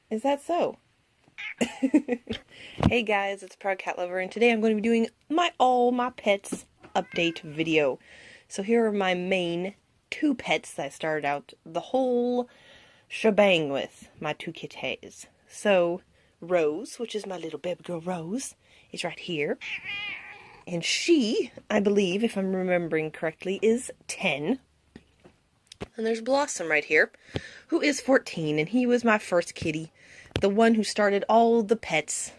Is that so? Hey guys, it's Proud Cat Lover, and today I'm going to be doing my all my pets update video. So here are my main two pets that I started out the whole shebang with, my two kitties. So Rose, which is my little baby girl Rose, is right here. And she, I believe, if I'm remembering correctly, is 10. And there's Blossom right here, who is 14, and he was my first kitty. The one who started all the pets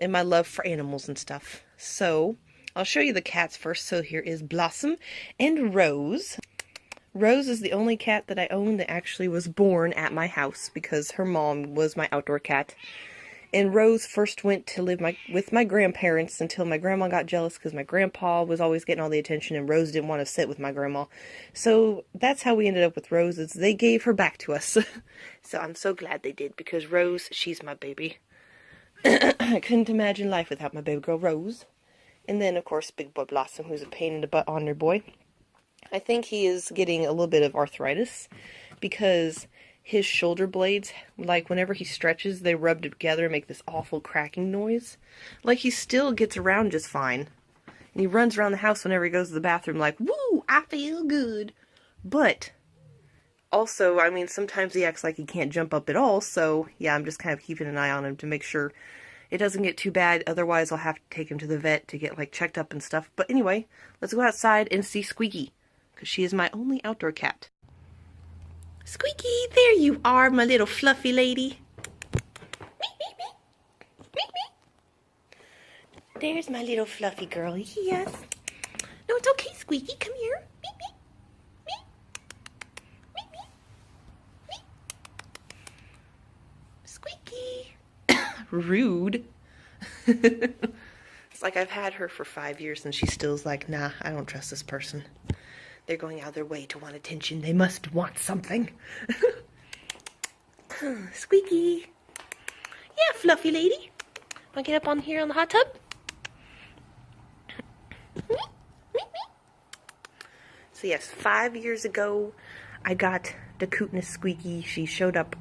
and my love for animals and stuff. So, I'll show you the cats first. So here is Blossom and Rose. Rose is the only cat that I own that actually was born at my house because her mom was my outdoor cat. And Rose first went to live with my grandparents until my grandma got jealous because my grandpa was always getting all the attention and Rose didn't want to sit with my grandma. So that's how we ended up with Rose, is they gave her back to us. So I'm so glad they did because Rose, she's my baby. I couldn't imagine life without my baby girl Rose. And then of course Big Boy Blossom, who's a pain in the butt on their boy. I think he is getting a little bit of arthritis because his shoulder blades, like whenever he stretches, they rub together and make this awful cracking noise. Like he still gets around just fine. And he runs around the house whenever he goes to the bathroom like, woo, I feel good. But also, I mean, sometimes he acts like he can't jump up at all, so yeah, I'm just kind of keeping an eye on him to make sure it doesn't get too bad. Otherwise, I'll have to take him to the vet to get like checked up and stuff. But anyway, let's go outside and see Squeaky, because she is my only outdoor cat. Squeaky, there you are, my little fluffy lady. There's my little fluffy girl. Yes. No, it's okay, Squeaky. Come here. Squeaky. Rude. It's like I've had her for 5 years and she still's like, nah, I don't trust this person. They're going out of their way to want attention. They must want something. Squeaky. Yeah, fluffy lady. Want to get up on here on the hot tub? So yes, 5 years ago, I got the cuteness Squeaky. She showed up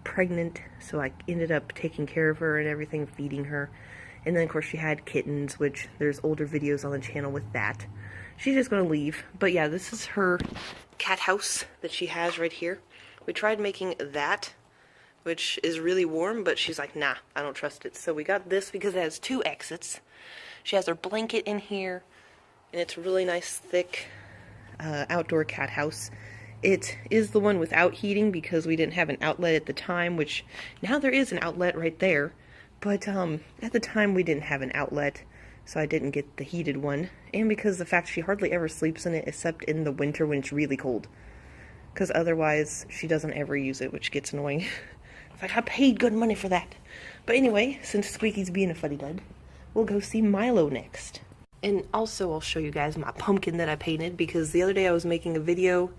pregnant, so I ended up taking care of her and everything, feeding her. And then, of course, she had kittens, which there's older videos on the channel with that. She's just going to leave. But yeah, this is her cat house that she has right here. We tried making that, which is really warm, but she's like, nah, I don't trust it. So we got this because it has 2 exits. She has her blanket in here, and it's a really nice, thick outdoor cat house. It is the one without heating because we didn't have an outlet at the time, which now there is an outlet right there. But at the time we didn't have an outlet, so I didn't get the heated one. And because the fact she hardly ever sleeps in it except in the winter when it's really cold. Because otherwise she doesn't ever use it, which gets annoying. It's like, I paid good money for that. But anyway, since Squeaky's being a fuddy dud, we'll go see Milo next. And also I'll show you guys my pumpkin that I painted, because the other day I was making a video,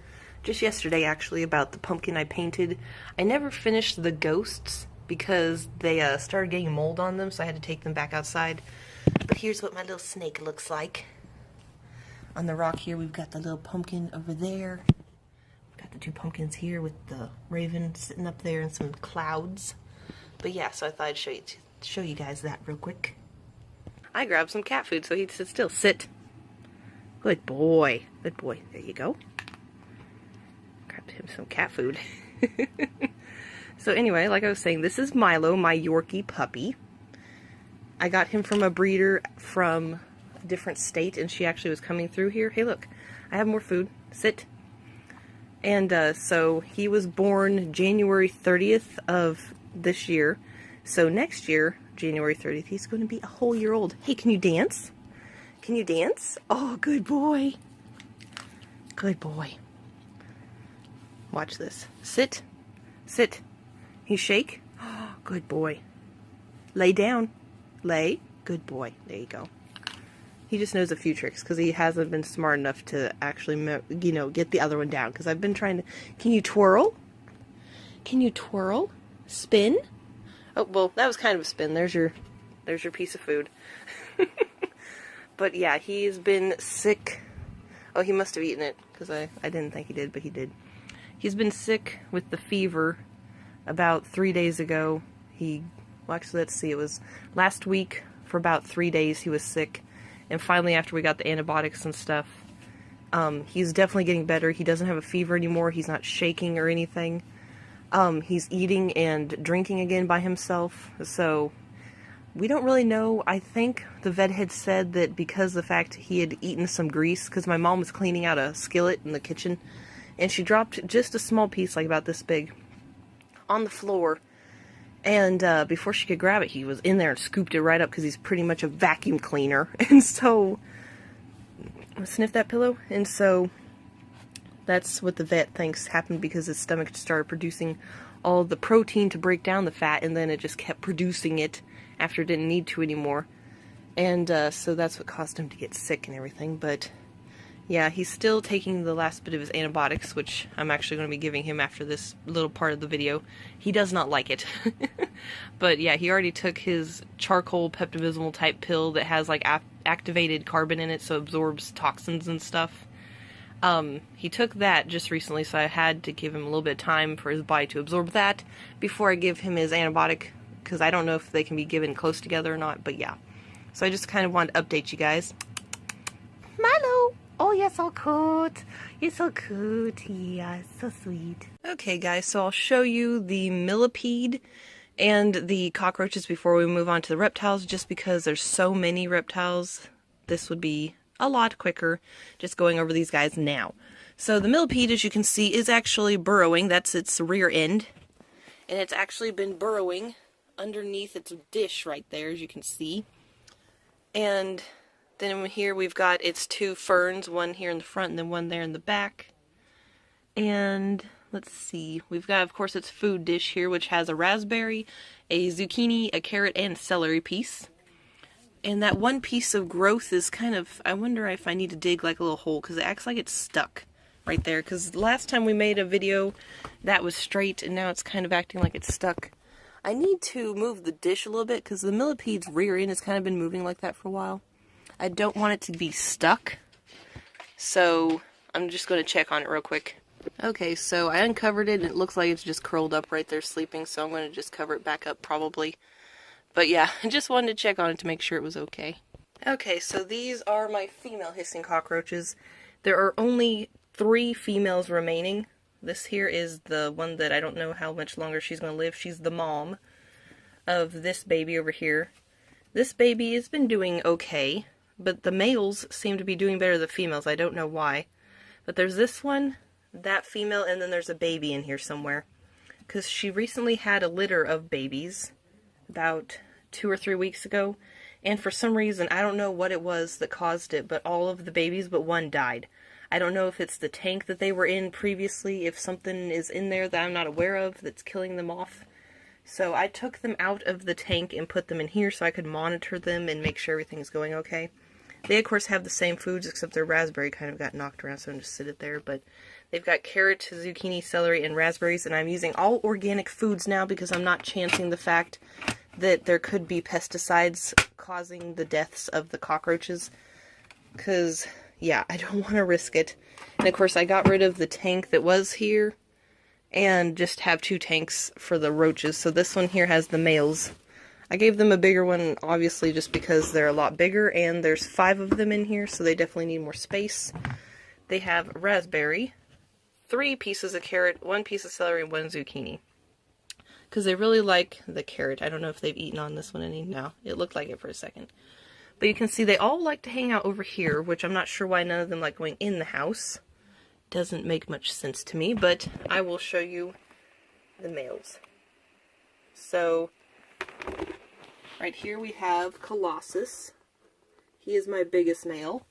just yesterday actually, about the pumpkin I painted. I never finished the ghosts because they started getting mold on them, so I had to take them back outside. But here's what my little snake looks like. On the rock here, we've got the little pumpkin over there. We've got the 2 pumpkins here with the raven sitting up there and some clouds. But yeah, so I thought I'd show you guys that real quick. I grabbed some cat food so he'd sit still. Sit. Good boy. Good boy. There you go. Grabbed him some cat food. So anyway, like I was saying, this is Milo, my Yorkie puppy. I got him from a breeder from a different state, and she actually was coming through here. Hey, look, I have more food. Sit. And so he was born January 30th of this year. So next year, January 30th, he's going to be a whole year old. Hey, can you dance? Can you dance? Oh, good boy. Good boy. Watch this. Sit. Sit. You shake? Oh, good boy. Lay down. Lay. Good boy. There you go. He just knows a few tricks because he hasn't been smart enough to actually, you know, get the other one down. Because I've been trying to... Can you twirl? Can you twirl? Spin? Oh, well, that was kind of a spin. There's your piece of food. But yeah, he's been sick. Oh, he must have eaten it because I didn't think he did, but he did. He's been sick with the fever about 3 days ago. Well, actually, let's see, it was last week for about 3 days he was sick. And finally, after we got the antibiotics and stuff, he's definitely getting better. He doesn't have a fever anymore. He's not shaking or anything. He's eating and drinking again by himself. So we don't really know. I think the vet had said that because of the fact he had eaten some grease, because my mom was cleaning out a skillet in the kitchen, and she dropped just a small piece, like about this big, on the floor. And before she could grab it, he was in there and scooped it right up because he's pretty much a vacuum cleaner. And so, sniff that pillow. And so, that's what the vet thinks happened because his stomach started producing all the protein to break down the fat, and then it just kept producing it after it didn't need to anymore. And so that's what caused him to get sick and everything. But yeah, he's still taking the last bit of his antibiotics, which I'm actually going to be giving him after this little part of the video. He does not like it. But yeah, he already took his charcoal Pepto-Bismol type pill that has like activated carbon in it, so it absorbs toxins and stuff. He took that just recently, so I had to give him a little bit of time for his body to absorb that before I give him his antibiotic, because I don't know if they can be given close together or not, but yeah. So I just kind of wanted to update you guys. Milo! Oh, you're so cute. You're so cute. Yeah, so sweet. Okay, guys, so I'll show you the millipede and the cockroaches before we move on to the reptiles, just because there's so many reptiles. This would be a lot quicker just going over these guys now. So the millipede, as you can see, is actually burrowing. That's its rear end. And it's actually been burrowing underneath its dish right there, as you can see. And then here we've got its two ferns, one here in the front and then one there in the back. And let's see, we've got, of course, its food dish here, which has a raspberry, a zucchini, a carrot, and celery piece. And that one piece of growth is kind of, I wonder if I need to dig like a little hole, because it acts like it's stuck right there. Because last time we made a video, that was straight, and now it's kind of acting like it's stuck. I need to move the dish a little bit, because the millipede's rear end has kind of been moving like that for a while. I don't want it to be stuck, so I'm just going to check on it real quick. Okay, so I uncovered it, and it looks like it's just curled up right there sleeping, so I'm going to just cover it back up probably. But yeah, I just wanted to check on it to make sure it was okay. Okay, so these are my female hissing cockroaches. There are only 3 females remaining. This here is the one that I don't know how much longer she's going to live. She's the mom of this baby over here. This baby has been doing okay, but the males seem to be doing better than the females. I don't know why. But there's this one, that female, and then there's a baby in here somewhere. Because she recently had a litter of babies about 2 or 3 weeks ago. And for some reason, I don't know what it was that caused it, but all of the babies but one died. I don't know if it's the tank that they were in previously, if something is in there that I'm not aware of that's killing them off. So I took them out of the tank and put them in here so I could monitor them and make sure everything's going okay. They, of course, have the same foods, except their raspberry kind of got knocked around, so I'm just sit it there. But they've got carrot, zucchini, celery, and raspberries, and I'm using all organic foods now because I'm not chancing the fact that there could be pesticides causing the deaths of the cockroaches. Because, yeah, I don't want to risk it. And, of course, I got rid of the tank that was here and just have 2 tanks for the roaches. So this one here has the males. I gave them a bigger one, obviously, just because they're a lot bigger, and there's 5 of them in here, so they definitely need more space. They have raspberry, 3 pieces of carrot, 1 piece of celery, and 1 zucchini. Because they really like the carrot. I don't know if they've eaten on this one any. No, it looked like it for a second. But you can see they all like to hang out over here, which I'm not sure why none of them like going in the house. Doesn't make much sense to me, but I will show you the males. So, right here we have Colossus. He is my biggest male.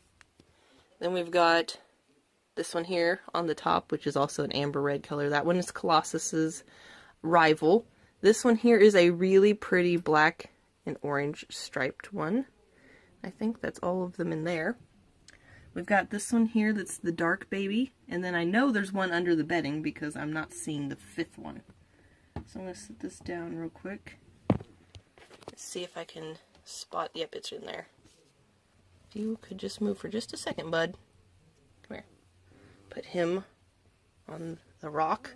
Then we've got this one here on the top, which is also an amber red color. That one is Colossus's rival. This one here is a really pretty black and orange striped one. I think that's all of them in there. We've got this one here that's the dark baby, and then I know there's one under the bedding because I'm not seeing the 5th one. So I'm going to set this down real quick. Let's see if I can spot. Yep, it's in there. If you could just move for just a second, bud. Come here. Put him on the rock.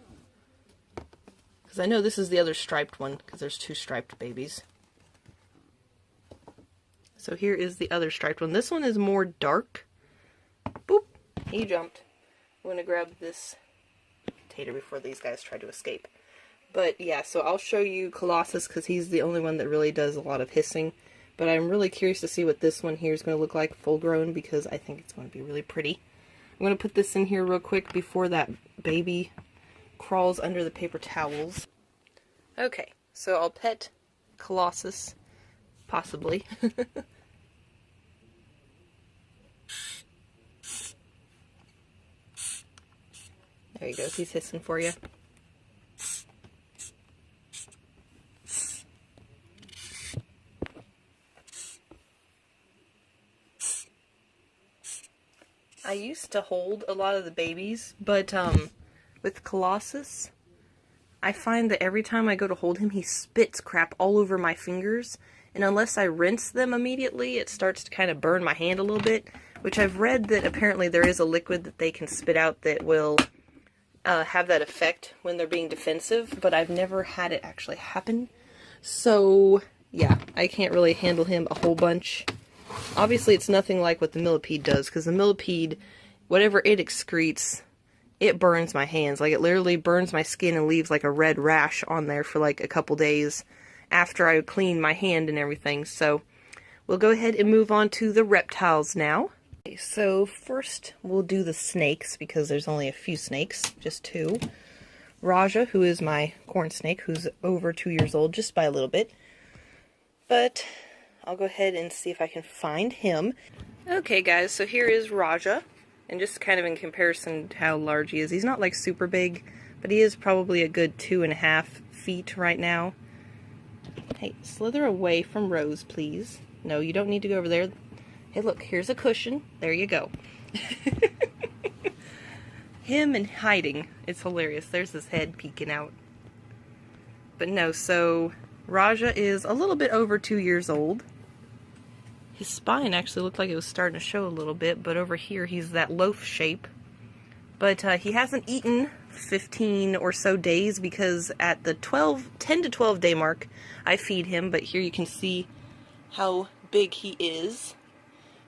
Because Because I know this is the other striped one, because there's 2 striped babies. So here is the other striped one. This one is more dark. Boop! He jumped. I'm going to grab this tater before these guys try to escape. But yeah, so I'll show you Colossus because he's the only one that really does a lot of hissing. But I'm really curious to see what this one here is going to look like full grown because I think it's going to be really pretty. I'm going to put this in here real quick before that baby crawls under the paper towels. Okay, so I'll pet Colossus, possibly. There he goes, he's hissing for you. I used to hold a lot of the babies, but with Colossus, I find that every time I go to hold him, he spits crap all over my fingers, and unless I rinse them immediately, it starts to kind of burn my hand a little bit, which I've read that apparently there is a liquid that they can spit out that will have that effect when they're being defensive, but I've never had it actually happen. So, yeah, I can't really handle him a whole bunch. Obviously, it's nothing like what the millipede does, because the millipede, whatever it excretes, it burns my hands. Like, it literally burns my skin and leaves, like, a red rash on there for, like, a couple days after I clean my hand and everything. So, we'll go ahead and move on to the reptiles now. Okay, so, first, we'll do the snakes, because there's only a few snakes, just 2. Raja, who is my corn snake, who's over 2 years old, just by a little bit. But I'll go ahead and see if I can find him. Okay guys, so here is Raja, and just kind of in comparison to how large he is, he's not like super big, but he is probably a good 2.5 feet right now. Hey, slither away from Rose, please. No, you don't need to go over there. Hey look, here's a cushion. There you go. Him and hiding, it's hilarious. There's his head peeking out. But no, so Raja is a little bit over 2 years old. His spine actually looked like it was starting to show a little bit, but over here he's that loaf shape. But he hasn't eaten 15 or so days because at the 10 to 12 day mark I feed him, but here you can see how big he is.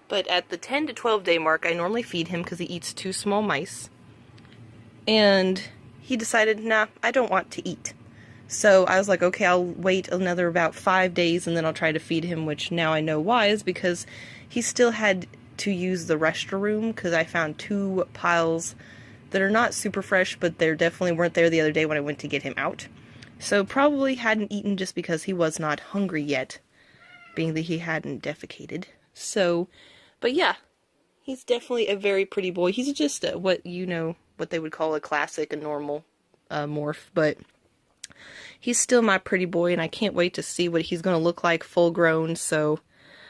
But at the 10 to 12 day mark I normally feed him because he eats 2 small mice. And he decided, nah, I don't want to eat. So I was like, okay, I'll wait another about 5 days and then I'll try to feed him, which now I know why is because he still had to use the restroom because I found 2 piles that are not super fresh, but they definitely weren't there the other day when I went to get him out. So probably hadn't eaten just because he was not hungry yet, being that he hadn't defecated. So, but yeah, he's definitely a very pretty boy. He's just what they would call a classic, a normal morph, but he's still my pretty boy, and I can't wait to see what he's going to look like full grown, so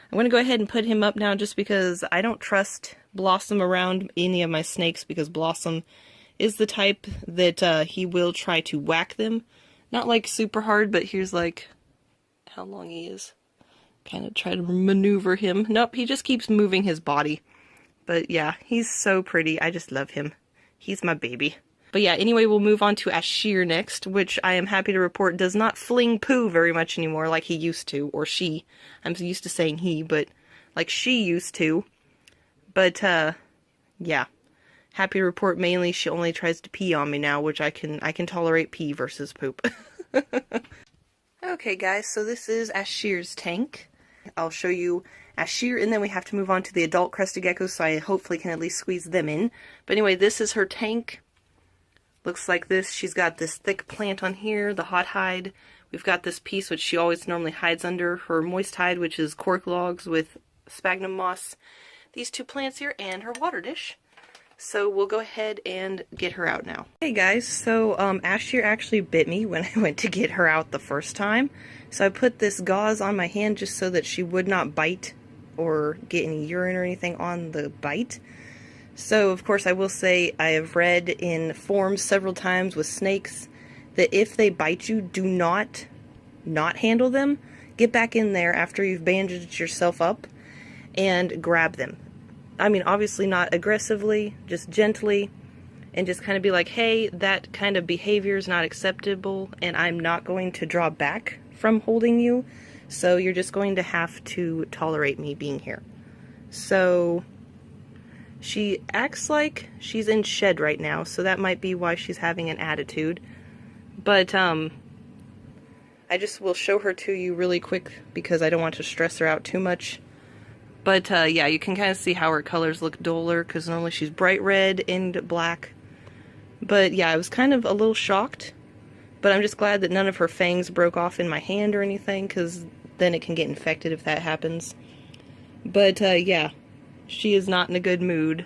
I'm going to go ahead and put him up now just because I don't trust Blossom around any of my snakes because Blossom is the type that he will try to whack them. Not like super hard, but here's like how long he is. Kind of try to maneuver him. Nope, he just keeps moving his body. But yeah, he's so pretty. I just love him. He's my baby. But yeah, anyway, we'll move on to Ashir next, which I am happy to report does not fling poo very much anymore like he used to, or she. I'm so used to saying he, but like she used to. But, yeah. Happy to report mainly she only tries to pee on me now, which I can tolerate pee versus poop. Okay, guys, so this is Ashir's tank. I'll show you Ashir, and then we have to move on to the adult crested geckos, so I hopefully can at least squeeze them in. But anyway, this is her tank. Looks like this. She's got this thick plant on here, the hot hide. We've got this piece which she always normally hides under, her moist hide, which is cork logs with sphagnum moss. These 2 plants here, and her water dish. So we'll go ahead and get her out now. Hey guys, so Ashir actually bit me when I went to get her out the first time. So I put this gauze on my hand just so that she would not bite or get any urine or anything on the bite. So, of course, I will say I have read in forums several times with snakes that if they bite you, do not handle them. Get back in there after you've bandaged yourself up and grab them. I mean, obviously not aggressively, just gently. and just kind of be like, hey, that kind of behavior is not acceptable, and I'm not going to draw back from holding you, so you're just going to have to tolerate me being here. So she acts like she's in shed right now, so that might be why she's having an attitude. But I just will show her to you really quick because I don't want to stress her out too much. But yeah, you can kind of see how her colors look duller because normally she's bright red and black. But yeah, I was kind of a little shocked, but I'm just glad that none of her fangs broke off in my hand or anything, because then it can get infected if that happens. But yeah, she is not in a good mood.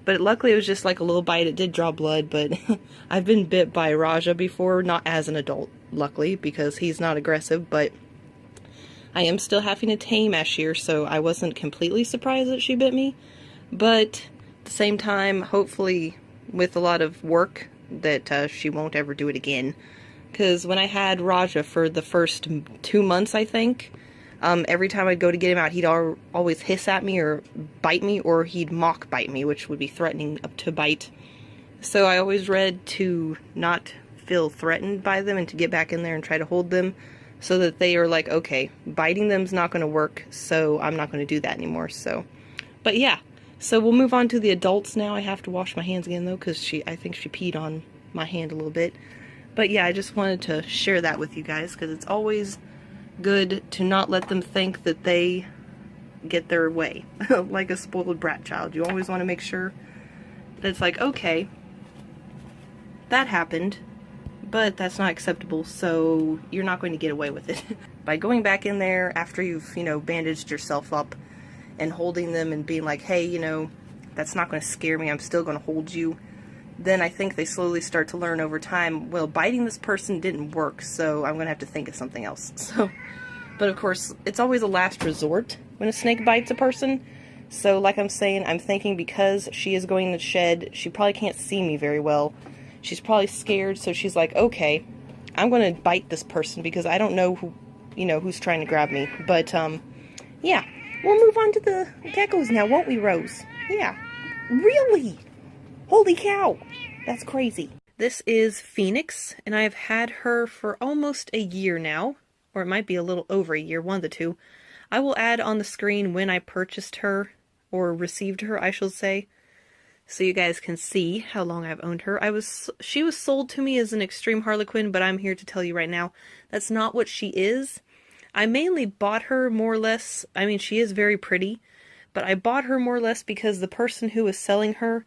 But luckily it was just like a little bite. It did draw blood, but I've been bit by Raja before, not as an adult, luckily, because he's not aggressive, but I am still having to tame Ashir, so I wasn't completely surprised that she bit me. But at the same time, hopefully with a lot of work, that she won't ever do it again. Because when I had Raja for the first 2 months, I think, every time I'd go to get him out, he'd always hiss at me or bite me, or he'd mock bite me, which would be threatening up to bite. So I always read to not feel threatened by them and to get back in there and try to hold them, so that they are like, okay, biting them's not going to work, so I'm not going to do that anymore. So, but yeah. So we'll move on to the adults now. I have to wash my hands again though, because I think she peed on my hand a little bit. But yeah, I just wanted to share that with you guys, because it's always good to not let them think that they get their way, like a spoiled brat child. You always want to make sure that it's like, okay, that happened, but that's not acceptable, so you're not going to get away with it. By going back in there after you've, bandaged yourself up, and holding them and being like, hey, that's not going to scare me, I'm still going to hold you, then I think they slowly start to learn over time, well, biting this person didn't work, so I'm going to have to think of something else. So, but of course, it's always a last resort when a snake bites a person. So like I'm saying, I'm thinking because she is going to shed, she probably can't see me very well. She's probably scared, so she's like, okay, I'm going to bite this person because I don't know who, who's trying to grab me. But, yeah. We'll move on to the geckos now, won't we, Rose? Yeah. Really? Holy cow. That's crazy. This is Phoenix, and I've had her for almost a year now. Or it might be a little over a year, one of the two. I will add on the screen when I purchased her, or received her, I shall say, so you guys can see how long I've owned her. She was sold to me as an extreme harlequin, but I'm here to tell you right now, that's not what she is. I mainly bought her more or less, I mean, she is very pretty, but I bought her more or less because the person who was selling her,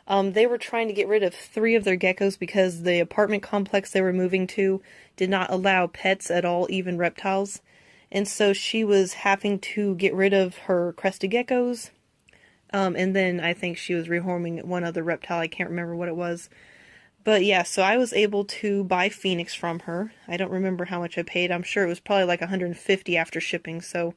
they were trying to get rid of 3 of their geckos because the apartment complex they were moving to did not allow pets at all, even reptiles. And so she was having to get rid of her crested geckos, and then I think she was rehoming one other reptile, I can't remember what it was. But yeah, so I was able to buy Phoenix from her. I don't remember how much I paid. I'm sure it was probably like $150 after shipping, so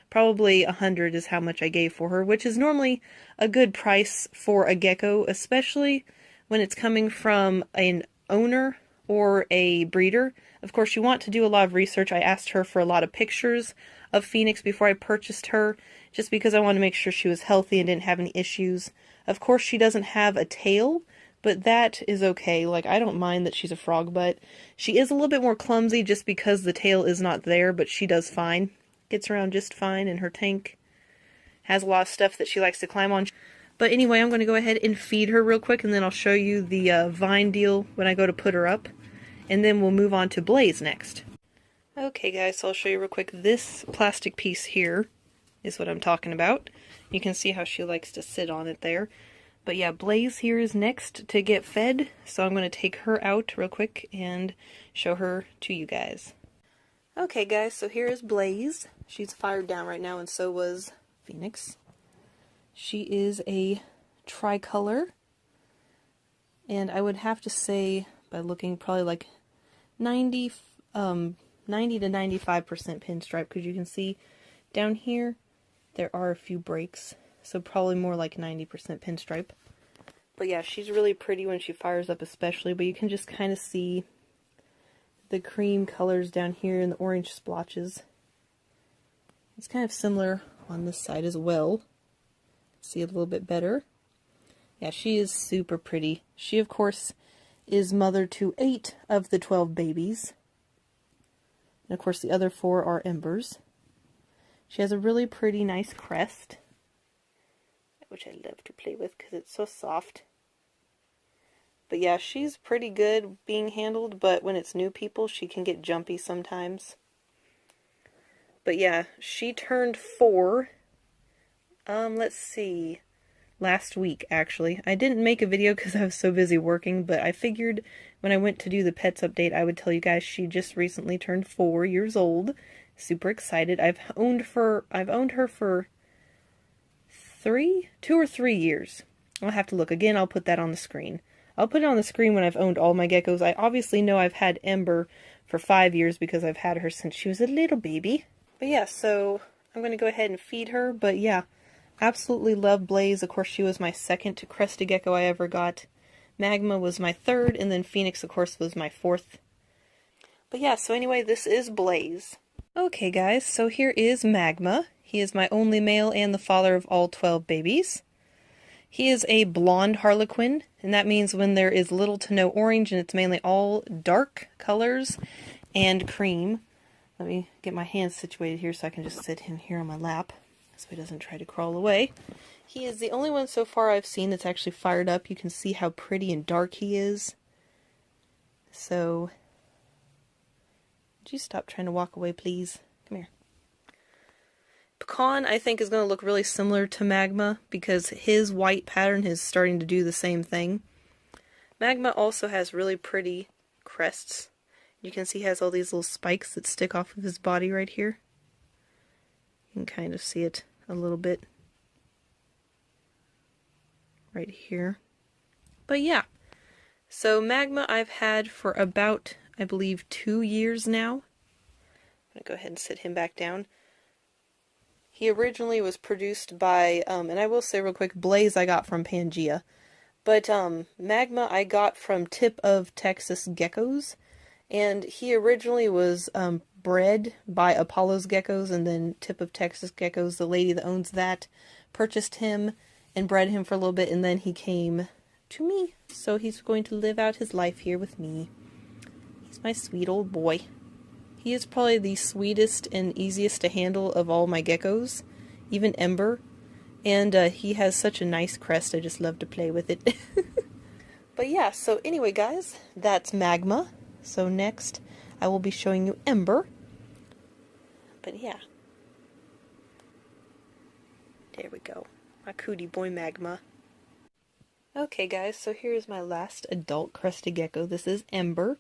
probably $100 is how much I gave for her, which is normally a good price for a gecko, especially when it's coming from an owner or a breeder. Of course, you want to do a lot of research. I asked her for a lot of pictures of Phoenix before I purchased her, just because I wanted to make sure she was healthy and didn't have any issues. Of course, she doesn't have a tail, but that is okay. Like, I don't mind that she's a frog butt. She is a little bit more clumsy just because the tail is not there, but she does fine. Gets around just fine, and her tank has a lot of stuff that she likes to climb on. But anyway, I'm going to go ahead and feed her real quick, and then I'll show you the vine deal when I go to put her up. And then we'll move on to Blaze next. Okay guys, so I'll show you real quick. This plastic piece here is what I'm talking about. You can see how she likes to sit on it there. But yeah, Blaze here is next to get fed, so I'm going to take her out real quick and show her to you guys. Okay guys, so here is Blaze. She's fired down right now, and so was Phoenix. She is a tricolor, and I would have to say, by looking, probably like 90 to 95% pinstripe, because you can see down here there are a few breaks. So probably more like 90% pinstripe. But yeah, she's really pretty when she fires up especially, but you can just kind of see the cream colors down here and the orange splotches. It's kind of similar on this side as well. See a little bit better. Yeah, she is super pretty. She, of course, is mother to 8 of the 12 babies. And, of course, the other 4 are embers. She has a really pretty, nice crest, which I love to play with because it's so soft. But yeah, she's pretty good being handled, but when it's new people, she can get jumpy sometimes. But yeah, she turned 4, let's see, last week, actually. I didn't make a video because I was so busy working, but I figured when I went to do the pets update, I would tell you guys she just recently turned 4 years old. Super excited. I've owned her for 2 or 3 years. I'll have to look. Again, I'll put that on the screen. I'll put it on the screen when I've owned all my geckos. I obviously know I've had Ember for 5 years because I've had her since she was a little baby. But yeah, so I'm going to go ahead and feed her. But yeah, absolutely love Blaze. Of course, she was my second crested gecko I ever got. Magma was my 3rd, and then Phoenix, of course, was my 4th. But yeah, so anyway, this is Blaze. Okay, guys, so here is Magma. He is my only male and the father of all 12 babies. He is a blonde harlequin, and that means when there is little to no orange, and it's mainly all dark colors and cream. Let me get my hands situated here so I can just sit him here on my lap, so he doesn't try to crawl away. He is the only one so far I've seen that's actually fired up. You can see how pretty and dark he is. So, would you stop trying to walk away, please? Come here. Pecan, I think, is going to look really similar to Magma because his white pattern is starting to do the same thing. Magma also has really pretty crests. You can see he has all these little spikes that stick off of his body right here. You can kind of see it a little bit right here. But yeah, so Magma I've had for about, I believe, 2 years now. I'm going to go ahead and sit him back down. He originally was produced by, and I will say real quick, Blaze I got from Pangea. But Magma I got from Tip of Texas Geckos. And he originally was bred by Apollo's Geckos, and then Tip of Texas Geckos, the lady that owns that, purchased him and bred him for a little bit, and then he came to me. So he's going to live out his life here with me. He's my sweet old boy. He is probably the sweetest and easiest to handle of all my geckos, even Ember. And he has such a nice crest, I just love to play with it. But yeah, so anyway guys, that's Magma. So next, I will be showing you Ember. But yeah. There we go. My cootie boy Magma. Okay guys, so here's my last adult crested gecko. This is Ember.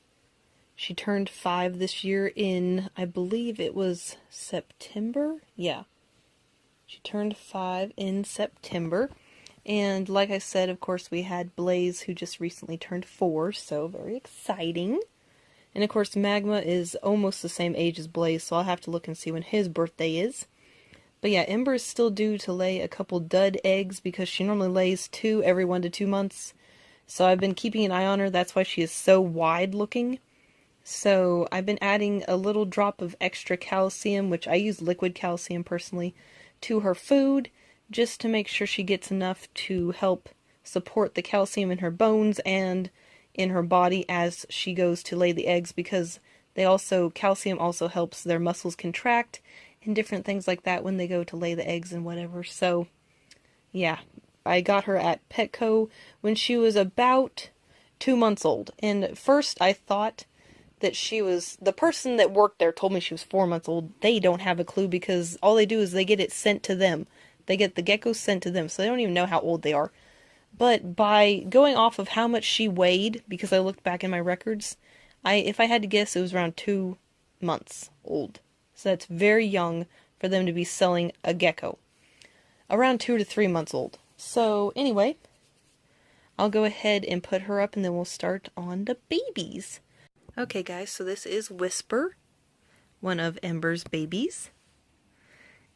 She turned 5 this year in, I believe it was September? Yeah. She turned 5 in September. And like I said, of course, we had Blaze, who just recently turned 4, so very exciting. And of course, Magma is almost the same age as Blaze, so I'll have to look and see when his birthday is. But yeah, Ember is still due to lay a couple dud eggs because she normally lays 2 every 1 to 2 months. So I've been keeping an eye on her. That's why she is so wide looking. So I've been adding a little drop of extra calcium, which I use liquid calcium personally, to her food, just to make sure she gets enough to help support the calcium in her bones and in her body as she goes to lay the eggs, because calcium also helps their muscles contract and different things like that when they go to lay the eggs and whatever. So yeah, I got her at Petco when she was about 2 months old, and at first I thought that she was, the person that worked there told me she was 4 months old. They don't have a clue because all they do is they get it sent to them. They get the geckos sent to them, so they don't even know how old they are. But by going off of how much she weighed, because I looked back in my records, if I had to guess, it was around 2 months old. So that's very young for them to be selling a gecko. Around 2 to 3 months old. So anyway, I'll go ahead and put her up and then we'll start on the babies. Okay guys, so this is Whisper, one of Ember's babies.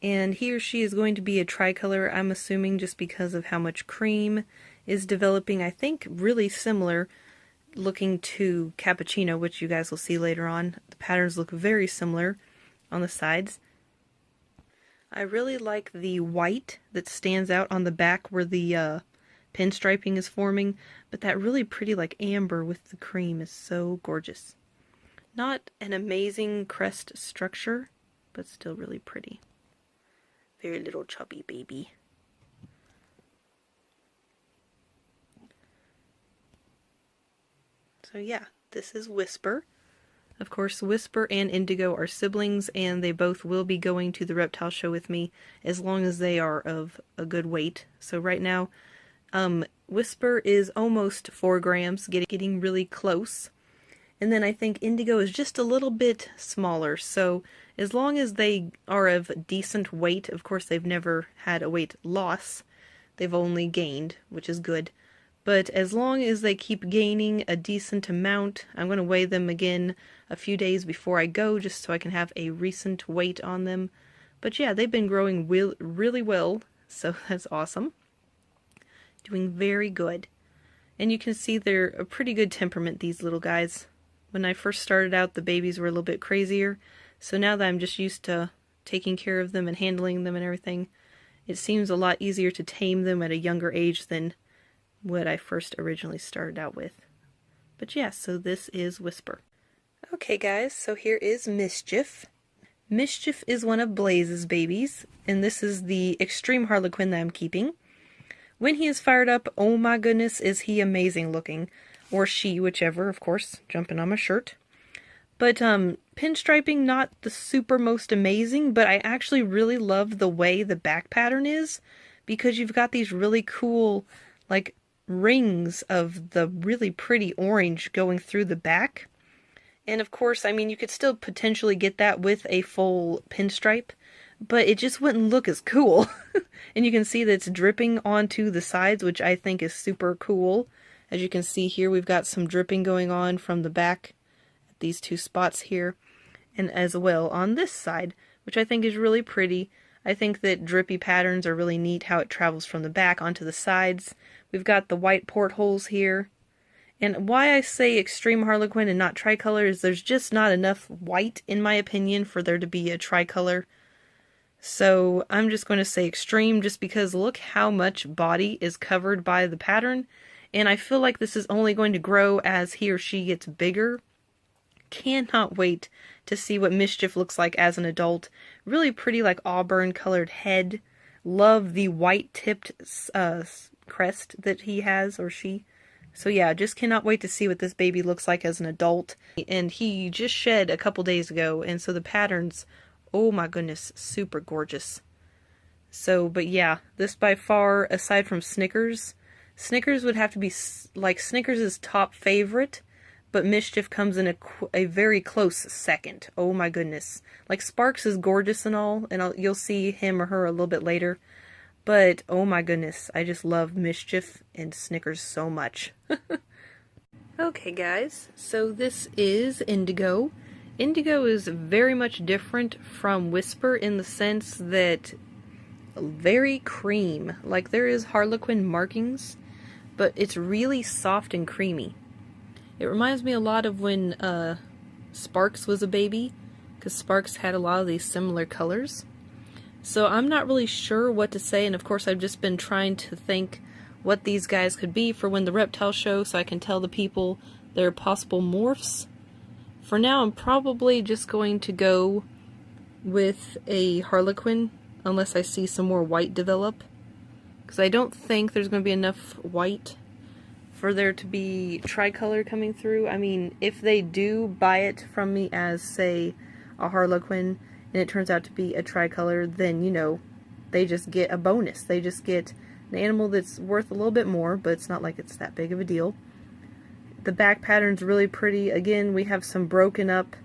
And he or she is going to be a tricolor, I'm assuming, just because of how much cream is developing. I think really similar looking to Cappuccino, which you guys will see later on. The patterns look very similar on the sides. I really like the white that stands out on the back where the pinstriping is forming, but that really pretty like amber with the cream is so gorgeous. Not an amazing crest structure, but still really pretty. Very little chubby baby. So yeah, this is Whisper. Of course, Whisper and Indigo are siblings, and they both will be going to the reptile show with me as long as they are of a good weight. So right now, Whisper is almost 4 grams, getting really close. And then I think Indigo is just a little bit smaller. So as long as they are of decent weight, of course they've never had a weight loss. They've only gained, which is good. But as long as they keep gaining a decent amount, I'm going to weigh them again a few days before I go, just so I can have a recent weight on them. But yeah, they've been growing really well, so that's awesome. Doing very good. And you can see they're a pretty good temperament, these little guys. When I first started out, the babies were a little bit crazier, so now that I'm just used to taking care of them and handling them and everything, it seems a lot easier to tame them at a younger age than what I first originally started out with. But yeah, so this is Whisper. Okay guys, so here is Mischief. Mischief is one of Blaze's babies, and this is the extreme Harlequin that I'm keeping. When he is fired up, oh my goodness, is he amazing looking. Or she, whichever, of course, jumping on my shirt. But pinstriping, not the super most amazing, but I actually really love the way the back pattern is, because you've got these really cool, like, rings of the really pretty orange going through the back. And of course, I mean, you could still potentially get that with a full pinstripe, but it just wouldn't look as cool. And you can see that it's dripping onto the sides, which I think is super cool. As you can see here, we've got some dripping going on from the back at these 2 spots here, and as well on this side, which I think is really pretty. I think that drippy patterns are really neat, how it travels from the back onto the sides. We've got the white portholes here. And why I say extreme Harlequin and not tricolor is there's just not enough white, in my opinion, for there to be a tricolor. So I'm just going to say extreme, just because look how much body is covered by the pattern. And I feel like this is only going to grow as he or she gets bigger. Cannot wait to see what Mischief looks like as an adult. Really pretty, like auburn colored head. Love the white tipped crest that he has, or she. So yeah, just cannot wait to see what this baby looks like as an adult. And he just shed a couple days ago, and so the patterns, oh my goodness, super gorgeous. So, but yeah, this by far, aside from Snickers would have to be, like, Snickers' top favorite, but Mischief comes in a very close second. Oh my goodness. Like, Sparks is gorgeous and all, and you'll see him or her a little bit later, but oh my goodness, I just love Mischief and Snickers so much. Okay guys, so this is Indigo. Indigo is very much different from Whisper in the sense that very cream. Like, there is Harlequin markings, but it's really soft and creamy. It reminds me a lot of when Sparks was a baby, because Sparks had a lot of these similar colors. So I'm not really sure what to say, and of course I've just been trying to think what these guys could be for when the reptile show, so I can tell the people their possible morphs. For now, I'm probably just going to go with a Harlequin, unless I see some more white develop. Because I don't think there's going to be enough white for there to be tricolor coming through. I mean, if they do buy it from me as, say, a Harlequin, and it turns out to be a tricolor, then, you know, they just get a bonus. They just get an animal that's worth a little bit more, but it's not like it's that big of a deal. The back pattern's really pretty. Again, we have some broken up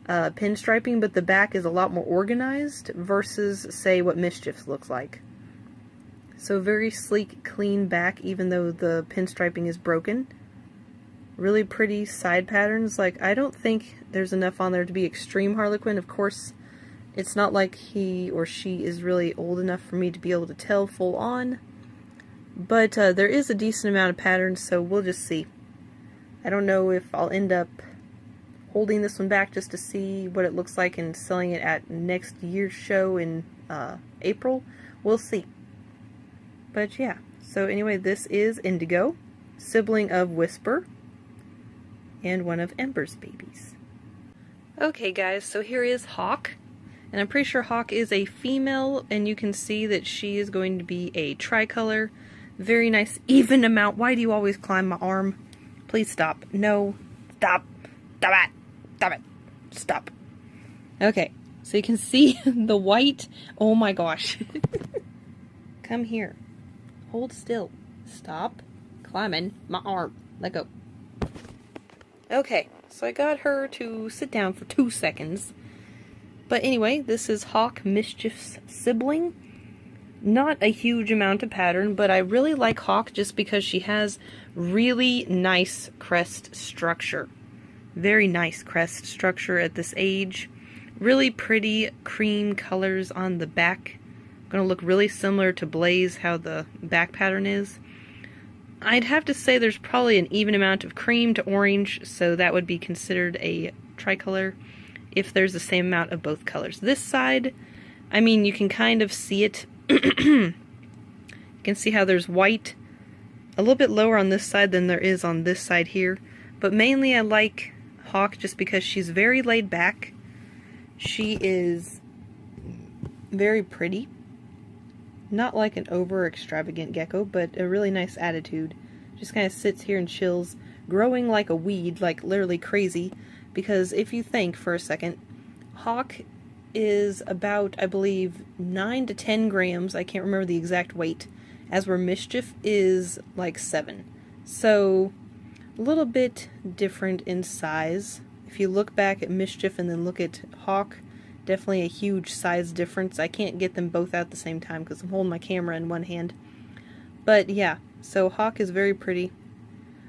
pinstriping, but the back is a lot more organized versus, say, what Mischief's looks like. So very sleek, clean back, even though the pinstriping is broken. Really pretty side patterns. Like, I don't think there's enough on there to be extreme Harlequin. Of course, it's not like he or she is really old enough for me to be able to tell full on. But there is a decent amount of patterns, so we'll just see. I don't know if I'll end up holding this one back just to see what it looks like and selling it at next year's show in April. We'll see. But yeah, So anyway, this is Indigo, sibling of Whisper, and one of Ember's babies. Okay guys, so here is Hawk, and I'm pretty sure Hawk is a female, and you can see that she is going to be a tricolor. Very nice, even amount. Why do you always climb my arm? Please stop. No. Stop. Stop it. Stop it. Stop. Okay, so you can see the white. Oh my gosh. Come here. Hold still. Stop climbing my arm. Let go. Okay, so I got her to sit down for 2 seconds. But anyway, this is Hawk, Mischief's sibling. Not a huge amount of pattern, but I really like Hawk just because she has really nice crest structure. Very nice crest structure at this age. Really pretty cream colors on the back. Gonna look really similar to Blaze, how the back pattern is. I'd have to say there's probably an even amount of cream to orange, so that would be considered a tricolor if there's the same amount of both colors. This side, I mean, you can kind of see it. You can see how there's white a little bit lower on this side than there is on this side here. But mainly I like Hawk just because she's very laid back. She is very pretty. Not like an over extravagant gecko, but a really nice attitude. Just kind of sits here and chills, growing like a weed, like literally crazy. Because if you think for a second, Hawk is about, I believe, 9 to 10 grams. I can't remember the exact weight. As where Mischief is like 7. So a little bit different in size. If you look back at Mischief and then look at Hawk, definitely a huge size difference. I can't get them both out at the same time because I'm holding my camera in one hand. But yeah, so Hawk is very pretty.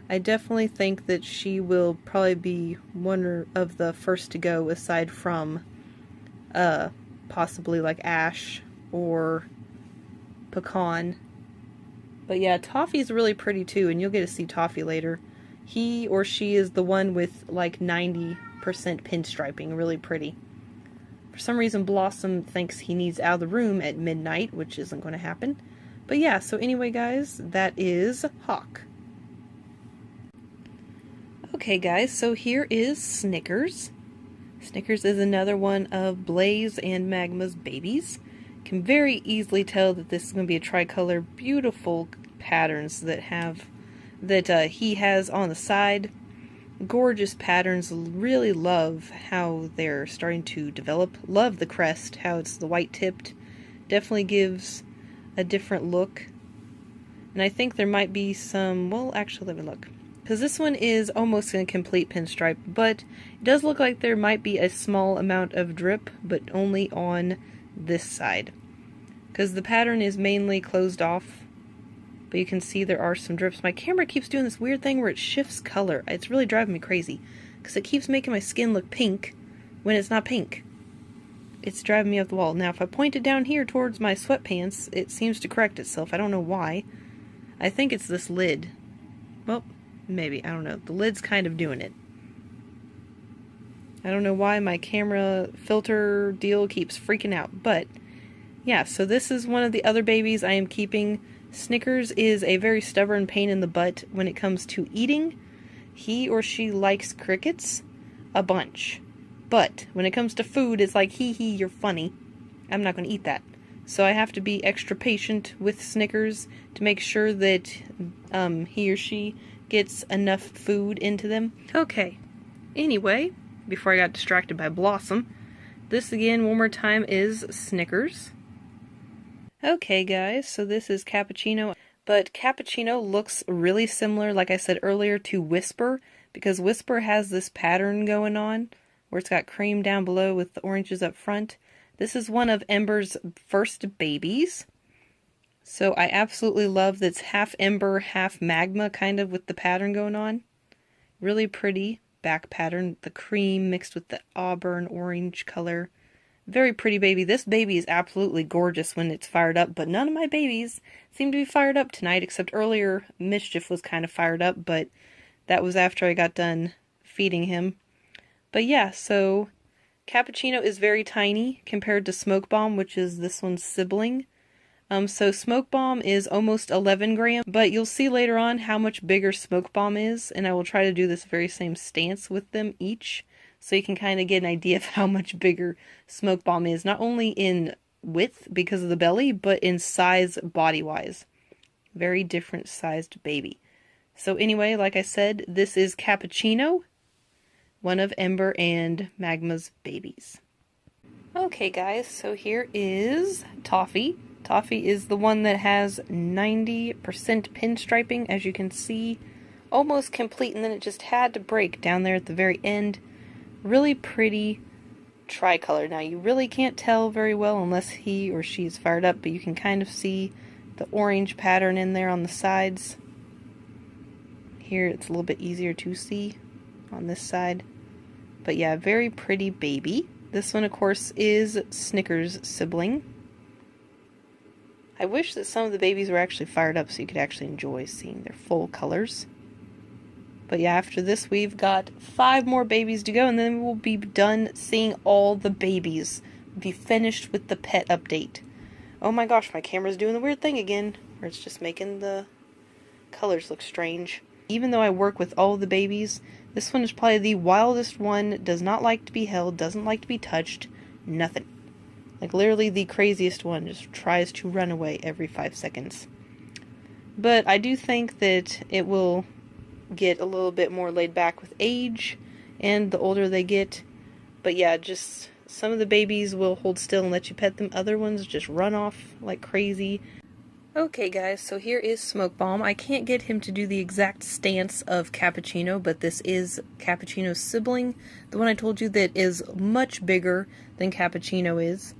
I definitely think that she will probably be one of the first to go, aside from possibly like Ash or Pecan. But yeah, Toffee's really pretty too, and you'll get to see Toffee later. He or she is the one with like 90% pinstriping, really pretty. For some reason, Blossom thinks he needs out of the room at midnight, which isn't going to happen. But yeah, so anyway guys, that is Hawk. Okay guys, so here is Snickers. Snickers is another one of Blaze and Magma's babies. Can very easily tell that this is going to be a tricolor. Beautiful patterns that he has on the side. Gorgeous patterns. Really love how they're starting to develop. Love the crest, how it's the white tipped. Definitely gives a different look. And I think there might be some, well actually let me look. Because this one is almost a complete pinstripe, but it does look like there might be a small amount of drip, but only on this side. Because the pattern is mainly closed off, but you can see there are some drips. My camera keeps doing this weird thing where it shifts color. It's really driving me crazy, because it keeps making my skin look pink when it's not pink. It's driving me up the wall. Now if I point it down here towards my sweatpants, it seems to correct itself. I don't know why. I think it's this lid. Well, maybe. I don't know. The lid's kind of doing it. I don't know why my camera filter deal keeps freaking out. But, yeah, so this is one of the other babies I am keeping. Snickers is a very stubborn pain in the butt when it comes to eating. He or she likes crickets a bunch. But when it comes to food, it's like, hee hee, you're funny. I'm not going to eat that. So I have to be extra patient with Snickers to make sure that he or she gets enough food into them. Okay, anyway, before I got distracted by Blossom, this again, one more time, is Snickers. Okay guys, so this is Cappuccino, but Cappuccino looks really similar, like I said earlier, to Whisper, because Whisper has this pattern going on, where it's got cream down below with the oranges up front. This is one of Ember's first babies. So I absolutely love that it's half Ember, half Magma, kind of with the pattern going on. Really pretty back pattern. The cream mixed with the auburn orange color. Very pretty baby. This baby is absolutely gorgeous when it's fired up, but none of my babies seem to be fired up tonight, except earlier Mischief was kind of fired up, but that was after I got done feeding him. But yeah, so Cappuccino is very tiny compared to Smoke Bomb, which is this one's sibling. So Smoke Bomb is almost 11 grams, but you'll see later on how much bigger Smoke Bomb is, and I will try to do this very same stance with them each, so you can kind of get an idea of how much bigger Smoke Bomb is, not only in width because of the belly, but in size body-wise. Very different sized baby. So anyway, like I said, this is Cappuccino, one of Ember and Magma's babies. Okay guys, so here is Toffee. Toffee is the one that has 90% pinstriping, as you can see, almost complete, and then it just had to break down there at the very end. Really pretty tricolor. Now you really can't tell very well unless he or she's fired up, but you can kind of see the orange pattern in there on the sides. Here it's a little bit easier to see on this side. But yeah, very pretty baby. This one, of course, is Snicker's sibling. I wish that some of the babies were actually fired up so you could actually enjoy seeing their full colors. But yeah, after this we've got 5 more babies to go, and then we'll be done seeing all the babies. We'll be finished with the pet update. Oh my gosh, my camera's doing the weird thing again, where it's just making the colors look strange. Even though I work with all the babies, this one is probably the wildest one, does not like to be held, doesn't like to be touched, nothing. Like literally the craziest one, just tries to run away every 5 seconds. But I do think that it will get a little bit more laid back with age, and the older they get. But yeah, just some of the babies will hold still and let you pet them, other ones just run off like crazy. Okay guys, so here is Smoke Bomb. I can't get him to do the exact stance of Cappuccino, but this is Cappuccino's sibling, the one I told you that is much bigger than Cappuccino is.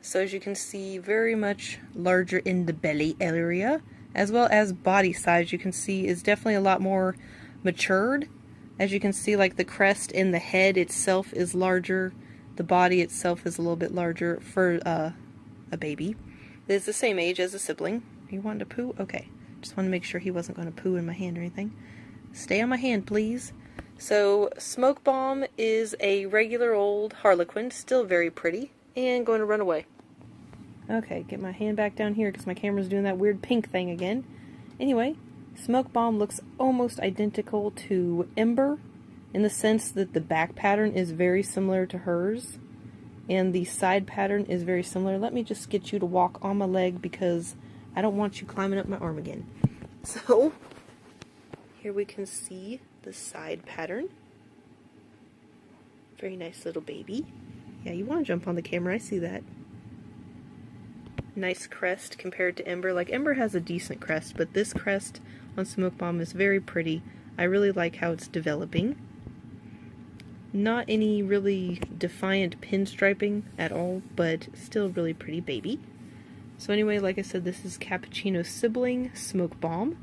So as you can see, very much larger in the belly area, as well as body size. You can see is definitely a lot more matured. As you can see, like the crest and the head itself is larger. The body itself is a little bit larger for a baby. It's the same age as a sibling. You wanted to poo? Okay. Just want to make sure he wasn't going to poo in my hand or anything. Stay on my hand, please. So, Smoke Bomb is a regular old Harlequin, still very pretty, and going to run away. Okay, get my hand back down here because my camera's doing that weird pink thing again. Anyway, Smoke Bomb looks almost identical to Ember in the sense that the back pattern is very similar to hers. And the side pattern is very similar. Let me just get you to walk on my leg because I don't want you climbing up my arm again. So, here we can see the side pattern. Very nice little baby. Yeah, you want to jump on the camera, I see that. Nice crest compared to Ember. Like, Ember has a decent crest, but this crest on Smoke Bomb is very pretty. I really like how it's developing. Not any really defiant pinstriping at all, but still really pretty baby. So anyway, like I said, this is Cappuccino's sibling, Smoke Bomb.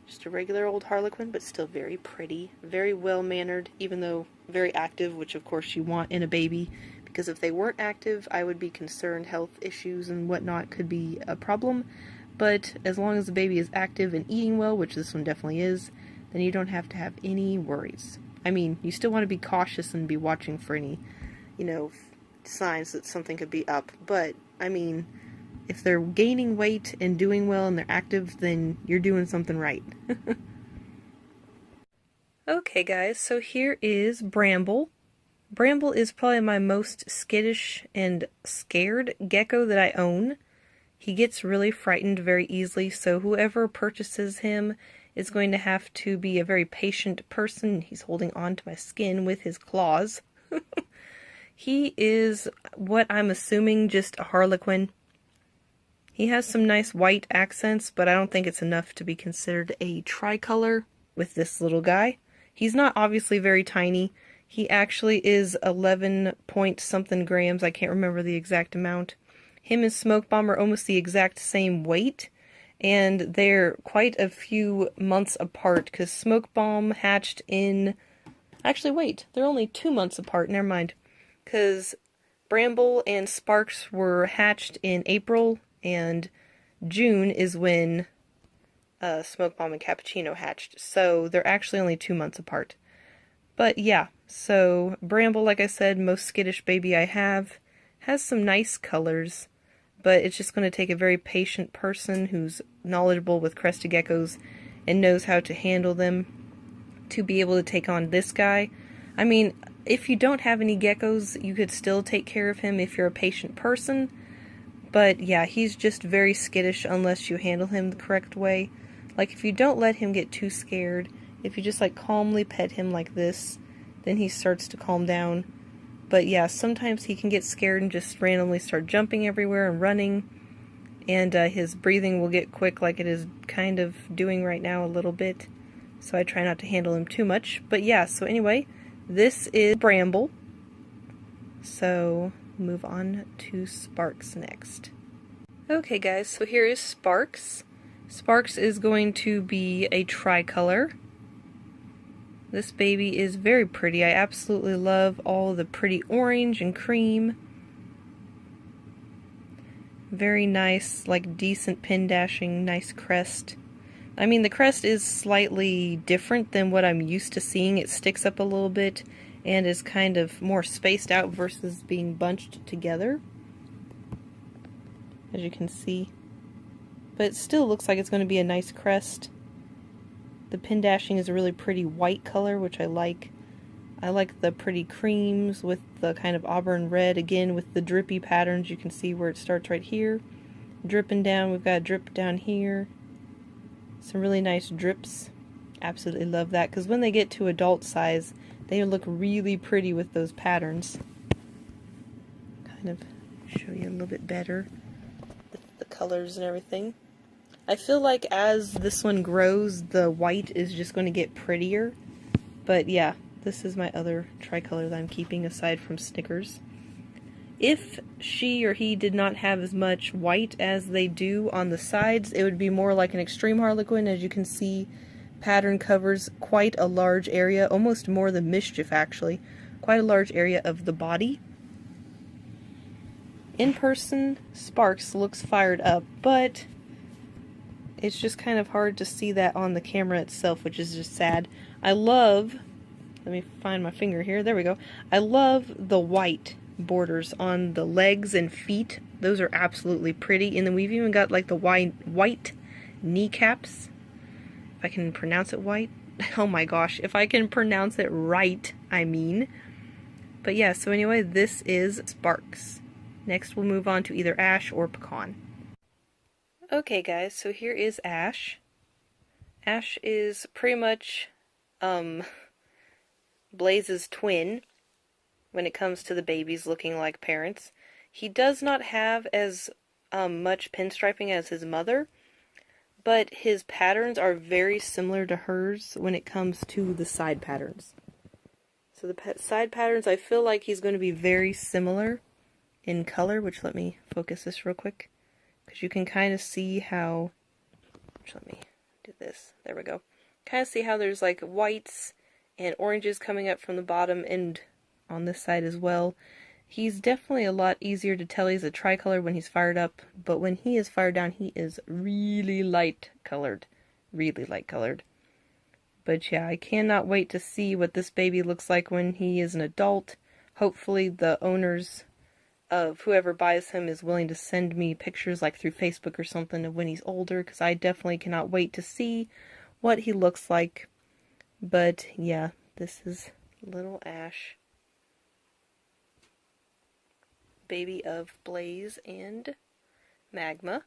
Just a regular old Harlequin, but still very pretty, very well-mannered, even though very active, which of course you want in a baby, because if they weren't active, I would be concerned health issues and whatnot could be a problem. But as long as the baby is active and eating well, which this one definitely is, then you don't have to have any worries. I mean, you still want to be cautious and be watching for any, signs that something could be up. But, I mean, if they're gaining weight and doing well and they're active, then you're doing something right. Okay, guys, so here is Bramble. Bramble is probably my most skittish and scared gecko that I own. He gets really frightened very easily, so whoever purchases him is going to have to be a very patient person. He's holding on to my skin with his claws. He is what I'm assuming just a Harlequin. He has some nice white accents, but I don't think it's enough to be considered a tricolor with this little guy. He's not obviously very tiny. He actually is 11 point something grams. I can't remember the exact amount. Him and Smoke Bomb are almost the exact same weight. And they're quite a few months apart, because Smoke Bomb hatched in... Actually, wait, they're only 2 months apart, never mind. Because Bramble and Sparks were hatched in April, and June is when Smoke Bomb and Cappuccino hatched. So they're actually only 2 months apart. But yeah, so Bramble, like I said, most skittish baby I have, has some nice colors. but it's just going to take a very patient person who's knowledgeable with crested geckos and knows how to handle them to be able to take on this guy. I mean, if you don't have any geckos, you could still take care of him if you're a patient person. But yeah, he's just very skittish unless you handle him the correct way. Like, if you don't let him get too scared, if you just like calmly pet him like this, then he starts to calm down. But yeah, sometimes he can get scared and just randomly start jumping everywhere and running. And his breathing will get quick, like it is kind of doing right now a little bit. So I try not to handle him too much. But yeah, so anyway, this is Bramble. So move on to Sparks next. Okay guys, so here is Sparks. Sparks is going to be a tricolor. This baby is very pretty. I absolutely love all the pretty orange and cream. Very nice, like decent pin dashing, nice crest. I mean, the crest is slightly different than what I'm used to seeing. It sticks up a little bit and is kind of more spaced out versus being bunched together, as you can see. But it still looks like it's going to be a nice crest. The pin dashing is a really pretty white color, which I like. I like the pretty creams with the kind of auburn red, again with the drippy patterns. You can see where it starts right here. Dripping down, we've got a drip down here. Some really nice drips. Absolutely love that, because when they get to adult size, they look really pretty with those patterns. Kind of show you a little bit better the colors and everything. I feel like as this one grows, the white is just going to get prettier. But yeah, this is my other tricolor that I'm keeping aside from Snickers. If she or he did not have as much white as they do on the sides, it would be more like an extreme Harlequin. As you can see, pattern covers quite a large area, almost more than Mischief actually, quite a large area of the body. In person, Sparks looks fired up, but it's just kind of hard to see that on the camera itself, which is just sad. I love, let me find my finger here, there we go. I love the white borders on the legs and feet. Those are absolutely pretty. And then we've even got like the white kneecaps. If I can pronounce it white. Oh my gosh, if I can pronounce it right, I mean. But yeah, so anyway, this is Sparks. Next we'll move on to either Ash or Pecan. Okay guys, so here is Ash. Ash is pretty much Blaze's twin when it comes to the babies looking like parents. He does not have as much pinstriping as his mother, but his patterns are very similar to hers when it comes to the side patterns. So the side patterns, I feel like he's going to be very similar in color, which let me focus this real quick, because you can kind of see how, let me do this, there we go, kind of see how there's like whites and oranges coming up from the bottom and on this side as well. He's definitely a lot easier to tell he's a tricolor when he's fired up, but when he is fired down, he is really light colored. Really light colored. But yeah, I cannot wait to see what this baby looks like when he is an adult. Hopefully the owners of whoever buys him is willing to send me pictures like through Facebook or something of when he's older, because I definitely cannot wait to see what he looks like. But yeah, this is little Ash, baby of Blaze and Magma.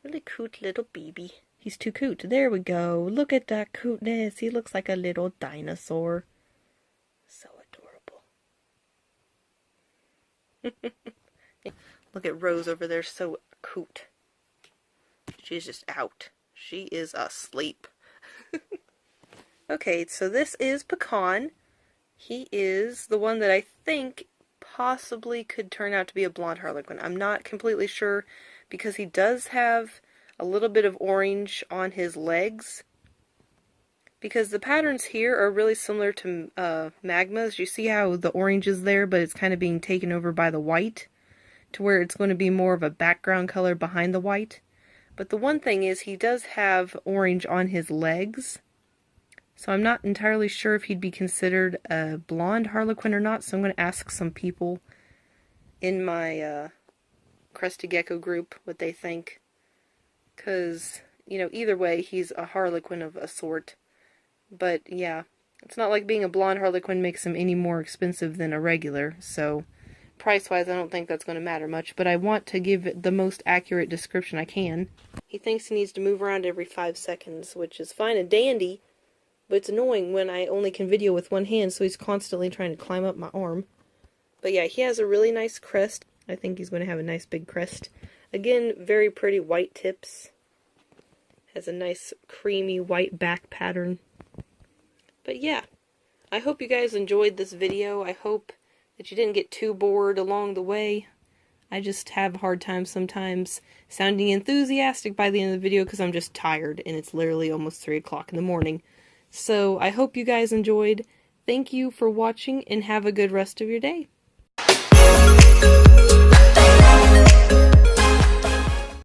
Really cute little baby. He's too cute. There we go. Look at that cuteness. He looks like a little dinosaur. So adorable. Look at Rose over there. So cute. She's just out. She is asleep. Okay, so this is Pecan. He is the one that I think possibly could turn out to be a blonde Harlequin. I'm not completely sure, because he does have a little bit of orange on his legs. Because the patterns here are really similar to Magma's. You see how the orange is there, but it's kind of being taken over by the white, to where it's going to be more of a background color behind the white. But the one thing is, he does have orange on his legs. So I'm not entirely sure if he'd be considered a blonde Harlequin or not, so I'm going to ask some people in my Crested Gecko group what they think. Because, you know, either way, he's a Harlequin of a sort. But, yeah, it's not like being a blonde Harlequin makes him any more expensive than a regular, so price-wise, I don't think that's going to matter much, but I want to give it the most accurate description I can. He thinks he needs to move around every 5 seconds, which is fine and dandy, but it's annoying when I only can video with one hand, so he's constantly trying to climb up my arm. But yeah, he has a really nice crest. I think he's going to have a nice big crest. Again, very pretty white tips. Has a nice creamy white back pattern. But yeah, I hope you guys enjoyed this video. I hope that you didn't get too bored along the way. I just have a hard time sometimes sounding enthusiastic by the end of the video because I'm just tired and it's literally almost 3 o'clock in the morning. So I hope you guys enjoyed. Thank you for watching and have a good rest of your day.